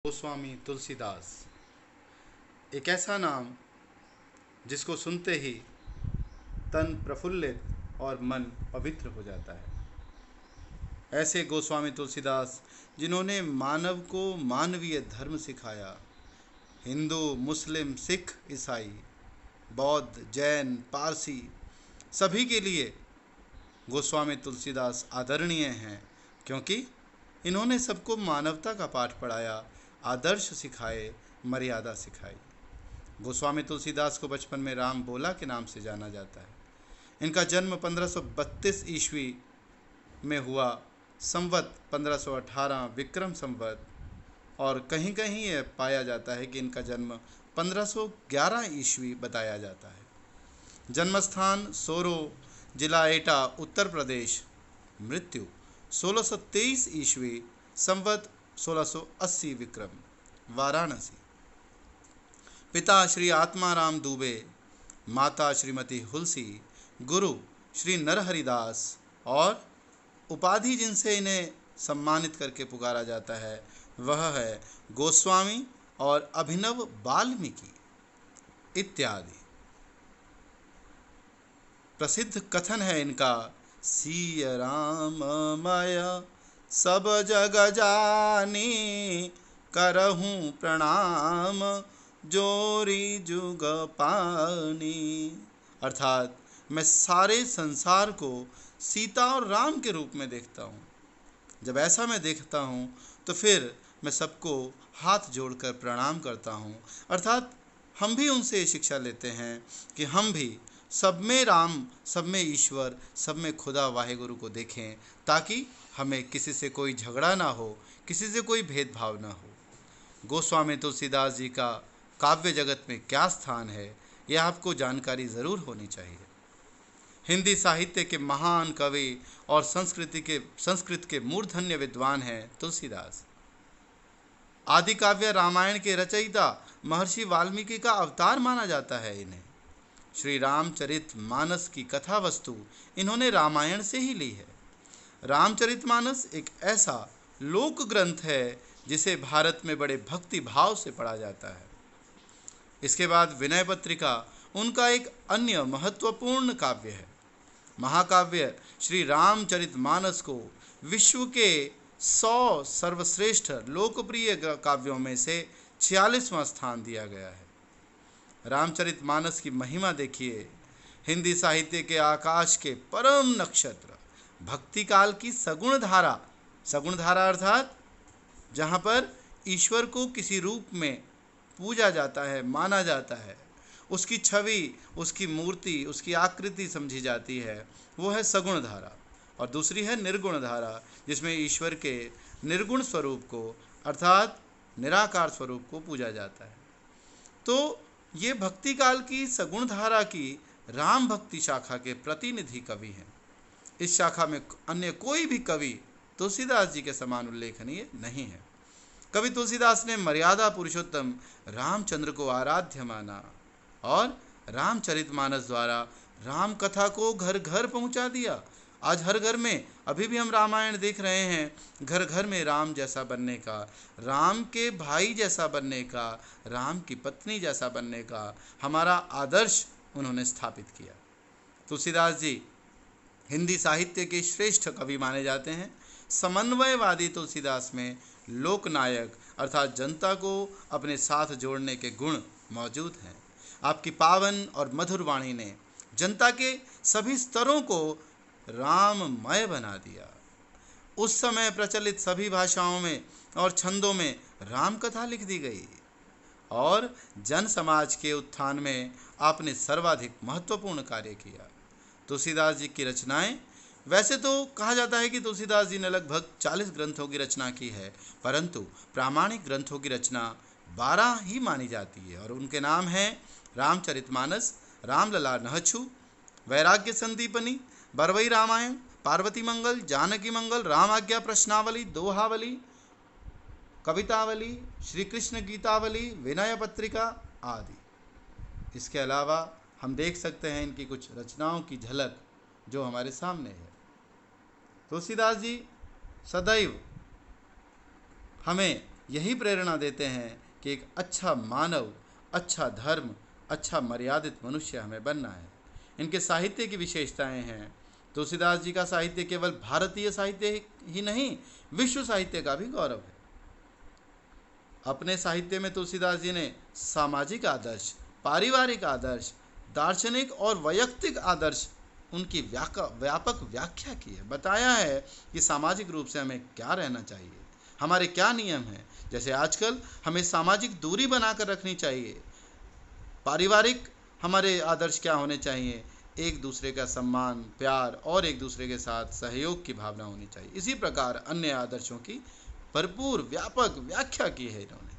गोस्वामी तुलसीदास एक ऐसा नाम जिसको सुनते ही तन प्रफुल्लित और मन पवित्र हो जाता है। ऐसे गोस्वामी तुलसीदास जिन्होंने मानव को मानवीय धर्म सिखाया। हिंदू, मुस्लिम, सिख, ईसाई, बौद्ध, जैन, पारसी सभी के लिए गोस्वामी तुलसीदास आदरणीय हैं, क्योंकि इन्होंने सबको मानवता का पाठ पढ़ाया, आदर्श सिखाए, मर्यादा सिखाई। गोस्वामी तुलसीदास को बचपन में राम बोला के नाम से जाना जाता है। इनका जन्म 1532 ईस्वी में हुआ, संवत 1518 विक्रम संवत, और कहीं कहीं यह पाया जाता है कि इनका जन्म 1511 ईस्वी बताया जाता है। जन्मस्थान सोरो, जिला एटा, उत्तर प्रदेश। मृत्यु 1623 ईस्वी, संवत 1680 विक्रम, वाराणसी। पिता श्री आत्माराम दुबे, माता श्रीमती हुलसी, गुरु श्री नरहरिदास, और उपाधि जिनसे इन्हें सम्मानित करके पुकारा जाता है वह है गोस्वामी और अभिनव वाल्मीकि इत्यादि। प्रसिद्ध कथन है इनका, सिय राम मय सब जग जानी, करहूँ प्रणाम जोरी जुग पानी। अर्थात मैं सारे संसार को सीता और राम के रूप में देखता हूँ। जब ऐसा मैं देखता हूँ तो फिर मैं सबको हाथ जोड़कर प्रणाम करता हूँ। अर्थात हम भी उनसे शिक्षा लेते हैं कि हम भी सब में राम, सब में ईश्वर, सब में खुदा वाहेगुरु को देखें, ताकि हमें किसी से कोई झगड़ा ना हो, किसी से कोई भेदभाव ना हो। गोस्वामी तुलसीदास जी का काव्य जगत में क्या स्थान है, यह आपको जानकारी ज़रूर होनी चाहिए। हिंदी साहित्य के महान कवि और संस्कृत के मूर्धन्य विद्वान हैं तुलसीदास। आदि काव्य रामायण के रचयिता महर्षि वाल्मीकि का अवतार माना जाता है इन्हें। श्री रामचरित मानस की कथा वस्तु इन्होंने रामायण से ही ली है। रामचरितमानस एक ऐसा लोक ग्रंथ है जिसे भारत में बड़े भक्ति भाव से पढ़ा जाता है। इसके बाद विनय पत्रिका उनका एक अन्य महत्वपूर्ण काव्य है। महाकाव्य श्री रामचरितमानस को विश्व के 100 सर्वश्रेष्ठ लोकप्रिय काव्यों में से 46वां स्थान दिया गया है। रामचरितमानस की महिमा देखिए। हिंदी साहित्य के आकाश के परम नक्षत्र, भक्ति काल की सगुण धारा, सगुण धारा अर्थात जहाँ पर ईश्वर को किसी रूप में पूजा जाता है, माना जाता है, उसकी छवि, उसकी मूर्ति, उसकी आकृति समझी जाती है, वो है सगुण धारा। और दूसरी है निर्गुण धारा, जिसमें ईश्वर के निर्गुण स्वरूप को अर्थात निराकार स्वरूप को पूजा जाता है। तो ये भक्ति काल की सगुण धारा की राम भक्ति शाखा के प्रतिनिधि कवि हैं। इस शाखा में अन्य कोई भी कवि तुलसीदास जी के समान उल्लेखनीय नहीं है। कवि तुलसीदास ने मर्यादा पुरुषोत्तम रामचंद्र को आराध्य माना और रामचरितमानस द्वारा राम कथा को घर घर पहुंचा दिया। आज हर घर में, अभी भी हम रामायण देख रहे हैं, घर घर में राम जैसा बनने का, राम के भाई जैसा बनने का, राम की पत्नी जैसा बनने का हमारा आदर्श उन्होंने स्थापित किया। तुलसीदास जी हिंदी साहित्य के श्रेष्ठ कवि माने जाते हैं। समन्वयवादी तुलसीदास में लोकनायक अर्थात जनता को अपने साथ जोड़ने के गुण मौजूद हैं। आपकी पावन और मधुर वाणी ने जनता के सभी स्तरों को राममय बना दिया। उस समय प्रचलित सभी भाषाओं में और छंदों में राम कथा लिख दी गई और जन समाज के उत्थान में आपने सर्वाधिक महत्वपूर्ण कार्य किया। तुलसीदास जी की रचनाएं, वैसे तो कहा जाता है कि तुलसीदास जी ने लगभग 40 ग्रंथों की रचना की है, परंतु प्रामाणिक ग्रंथों की रचना 12 ही मानी जाती है और उनके नाम हैं रामचरितमानस, रामलला नहछु, वैराग्य संदीपनी, बरवई रामायण, पार्वती मंगल, जानकी मंगल, राम आज्ञा प्रश्नावली, दोहावली, कवितावली, श्री कृष्ण गीतावली, विनय पत्रिका आदि। इसके अलावा हम देख सकते हैं इनकी कुछ रचनाओं की झलक जो हमारे सामने है। तुलसीदास जी सदैव हमें यही प्रेरणा देते हैं कि एक अच्छा मानव, अच्छा धर्म, अच्छा मर्यादित मनुष्य हमें बनना है। इनके साहित्य की विशेषताएं हैं। तुलसीदास जी का साहित्य केवल भारतीय साहित्य ही नहीं, विश्व साहित्य का भी गौरव है। अपने साहित्य में तुलसीदास जी ने सामाजिक आदर्श, पारिवारिक आदर्श, दार्शनिक और वैयक्तिक आदर्श उनकी व्यापक व्याख्या की है। बताया है कि सामाजिक रूप से हमें क्या रहना चाहिए, हमारे क्या नियम हैं। जैसे आजकल हमें सामाजिक दूरी बनाकर रखनी चाहिए। पारिवारिक हमारे आदर्श क्या होने चाहिए, एक दूसरे का सम्मान, प्यार और एक दूसरे के साथ सहयोग की भावना होनी चाहिए। इसी प्रकार अन्य आदर्शों की भरपूर व्यापक व्याख्या की है इन्होंने।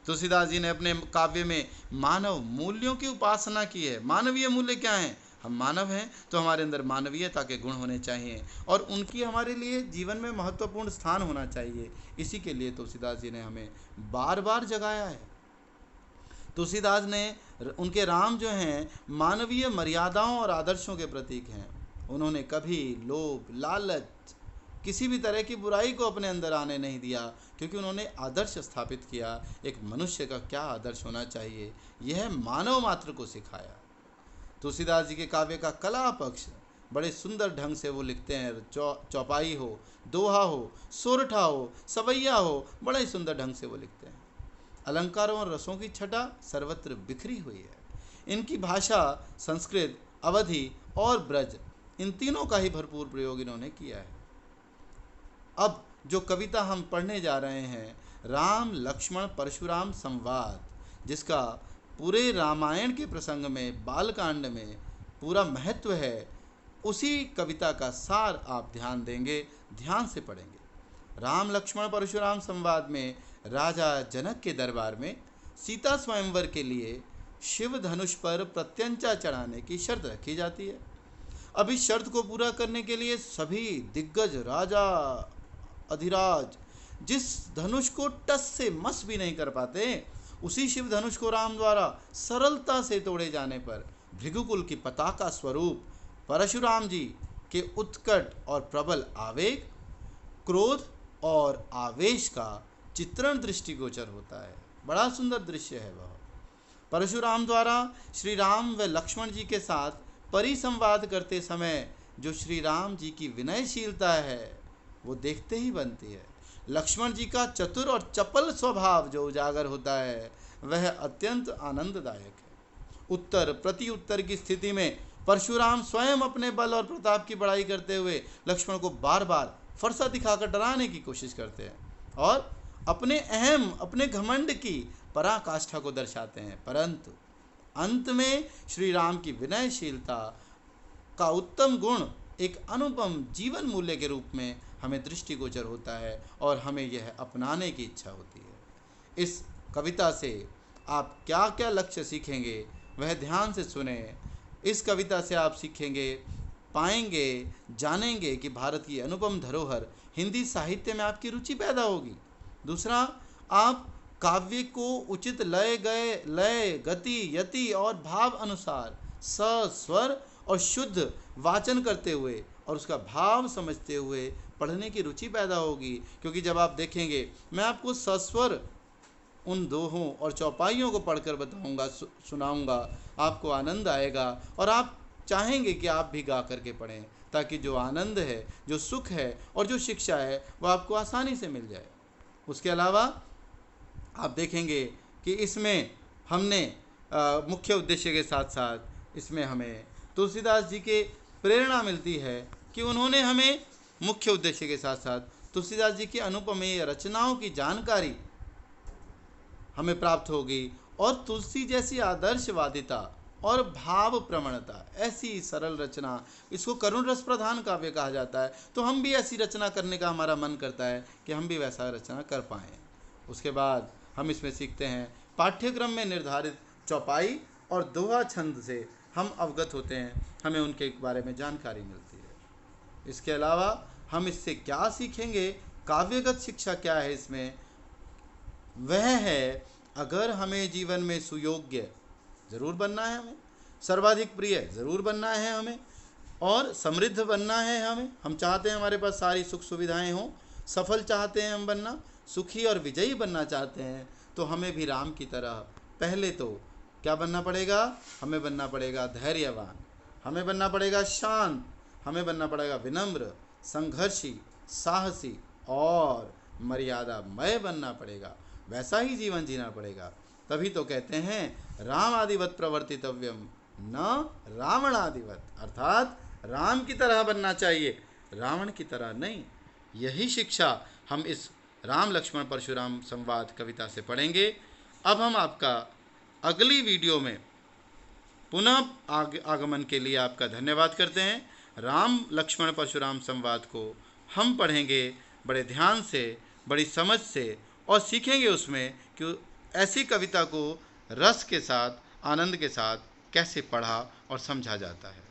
तुलसीदास जी ने अपने काव्य में मानव मूल्यों की उपासना की है। मानवीय मूल्य क्या हैं? हम मानव हैं तो हमारे अंदर मानवीयता के गुण होने चाहिए और उनकी हमारे लिए जीवन में महत्वपूर्ण स्थान होना चाहिए। इसी के लिए तुलसीदास जी ने हमें बार बार जगाया है। तुलसीदास ने उनके राम जो हैं मानवीय मर्यादाओं और आदर्शों के प्रतीक हैं। उन्होंने कभी लोभ, लालच, किसी भी तरह की बुराई को अपने अंदर आने नहीं दिया, क्योंकि उन्होंने आदर्श स्थापित किया। एक मनुष्य का क्या आदर्श होना चाहिए, यह मानव मात्र को सिखाया। तुलसीदास जी के काव्य का कला पक्ष बड़े सुंदर ढंग से वो लिखते हैं। चौपाई हो, दोहा हो, सोरठा हो, सवैया हो, बड़े ही सुंदर ढंग से वो लिखते हैं। अलंकारों और रसों की छटा सर्वत्र बिखरी हुई है। इनकी भाषा संस्कृत, अवधी और ब्रज, इन तीनों का ही भरपूर प्रयोग इन्होंने किया है। अब जो कविता हम पढ़ने जा रहे हैं, राम लक्ष्मण परशुराम संवाद, जिसका पूरे रामायण के प्रसंग में, बालकांड में पूरा महत्व है, उसी कविता का सार आप ध्यान देंगे, ध्यान से पढ़ेंगे। राम लक्ष्मण परशुराम संवाद में राजा जनक के दरबार में सीता स्वयंवर के लिए शिव धनुष पर प्रत्यंचा चढ़ाने की शर्त रखी जाती है। अब इस शर्त को पूरा करने के लिए सभी दिग्गज राजा अधिराज जिस धनुष को टस से मस भी नहीं कर पाते, उसी शिव धनुष को राम द्वारा सरलता से तोड़े जाने पर भृगुकुल की पताका स्वरूप परशुराम जी के उत्कट और प्रबल आवेग, क्रोध और आवेश का चित्रण दृष्टिगोचर होता है। बड़ा सुंदर दृश्य है वह। परशुराम द्वारा श्री राम व लक्ष्मण जी के साथ परिसंवाद करते समय जो श्री राम जी की विनयशीलता है, वो देखते ही बनती है। लक्ष्मण जी का चतुर और चपल स्वभाव जो उजागर होता है, वह अत्यंत आनंददायक है। उत्तर प्रति उत्तर की स्थिति में परशुराम स्वयं अपने बल और प्रताप की बड़ाई करते हुए लक्ष्मण को बार बार फरसा दिखाकर डराने की कोशिश करते हैं और अपने अहम, अपने घमंड की पराकाष्ठा को दर्शाते हैं। परंतु अंत में श्री राम की विनयशीलता का उत्तम गुण एक अनुपम जीवन मूल्य के रूप में हमें दृष्टिगोचर होता है और हमें यह अपनाने की इच्छा होती है। इस कविता से आप क्या क्या लक्ष्य सीखेंगे, वह ध्यान से सुने। इस कविता से आप सीखेंगे, पाएंगे, जानेंगे कि भारत की अनुपम धरोहर हिंदी साहित्य में आपकी रुचि पैदा होगी। दूसरा, आप काव्य को उचित लय, गति, यति और भाव अनुसार स्वर और शुद्ध वाचन करते हुए और उसका भाव समझते हुए पढ़ने की रुचि पैदा होगी। क्योंकि जब आप देखेंगे, मैं आपको सस्वर उन दोहों और चौपाइयों को पढ़कर बताऊंगा, सुनाऊंगा, आपको आनंद आएगा और आप चाहेंगे कि आप भी गा करके पढ़ें, ताकि जो आनंद है, जो सुख है और जो शिक्षा है, वो आपको आसानी से मिल जाए। उसके अलावा आप देखेंगे कि इसमें हमने मुख्य उद्देश्य के साथ साथ इसमें हमें तुलसीदास जी के प्रेरणा मिलती है कि उन्होंने हमें मुख्य उद्देश्य के साथ साथ तुलसीदास जी की अनुपमेय रचनाओं की जानकारी हमें प्राप्त होगी और तुलसी जैसी आदर्शवादिता और भाव प्रवणता, ऐसी सरल रचना, इसको करुण रस प्रधान काव्य कहा जाता है। तो हम भी ऐसी रचना करने का हमारा मन करता है कि हम भी वैसा रचना कर पाएँ। उसके बाद हम इसमें सीखते हैं, पाठ्यक्रम में निर्धारित चौपाई और दोहा छंद से हम अवगत होते हैं, हमें उनके बारे में जानकारी मिलती है। इसके अलावा हम इससे क्या सीखेंगे, काव्यगत शिक्षा क्या है इसमें, वह है अगर हमें जीवन में सुयोग्य ज़रूर बनना है, हमें सर्वाधिक प्रिय ज़रूर बनना है, हमें और समृद्ध बनना है, हम चाहते हैं हमारे पास सारी सुख सुविधाएं हों, सफल चाहते हैं हम बनना, सुखी और विजयी बनना चाहते हैं तो हमें भी राम की तरह पहले तो क्या बनना पड़ेगा? हमें बनना पड़ेगा धैर्यवान, हमें बनना पड़ेगा शांत, हमें बनना पड़ेगा विनम्र, संघर्षी, साहसी और मर्यादामय बनना पड़ेगा। वैसा ही जीवन जीना पड़ेगा। तभी तो कहते हैं राम आदिवत प्रवर्तितव्यम न रावण आदिवत, अर्थात राम की तरह बनना चाहिए, रावण की तरह नहीं। यही शिक्षा हम इस राम लक्ष्मण परशुराम संवाद कविता से पढ़ेंगे। अब हम आपका अगली वीडियो में पुनः आगमन के लिए आपका धन्यवाद करते हैं। राम लक्ष्मण परशुराम संवाद को हम पढ़ेंगे बड़े ध्यान से, बड़ी समझ से, और सीखेंगे उसमें कि ऐसी कविता को रस के साथ, आनंद के साथ कैसे पढ़ा और समझा जाता है।